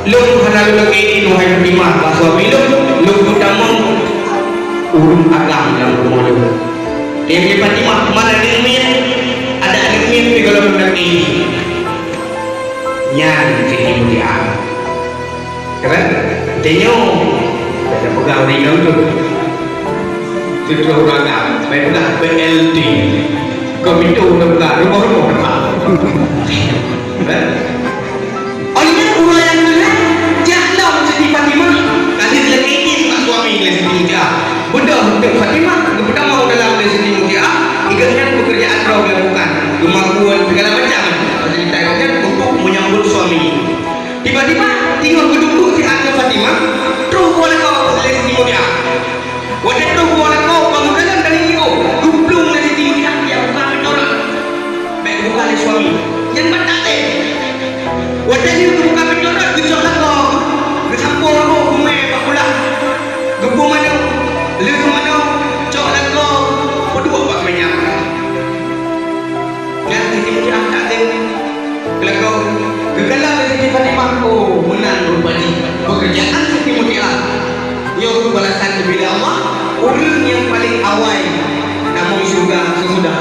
Lung hanalu lagi ini nuhai Fatimah bah suami lung utama urung agam dalam rumah lu. Dia Fatimah mana ilmiah ada ilmiah di dalam lagi nyan Siti Mutia. Keren? Denyo ada pegang di dalam tu. Itu orang agam, baik pegang BLT. Komito pegang rumah-rumah pegang. Olehnya uraian mana? Jangan Siti Fatimah. Kali lagi ini pak suami Siti Mutia. Benda untuk Fatimah, benda mau dalam Siti Mutia. Ikatkan pekerjaan kau lakukan, kemampuan segala macam. Ceritanya untuk menyambut suami. Tiba-tiba tinggal berduduk si anak Fatimah. Terus boleh kau Siti Mutia. Wajah terus boleh kau bangun dari itu. Dublung Siti Mutia yang bukan menolak. Baik bukan suami. Yang batal wajah ni untuk buka penjodoh kecohlah kau kecampur kau kumai pakulah gebu mana lesu mana cohlah kau berdua pak menyam kan Siti Mutia tak tengok kalau kau kekalah Siti Fatimah oh menang rupanya pekerjaan Siti Mutia yang balasan bila Allah orang yang paling awal namun syurga semudah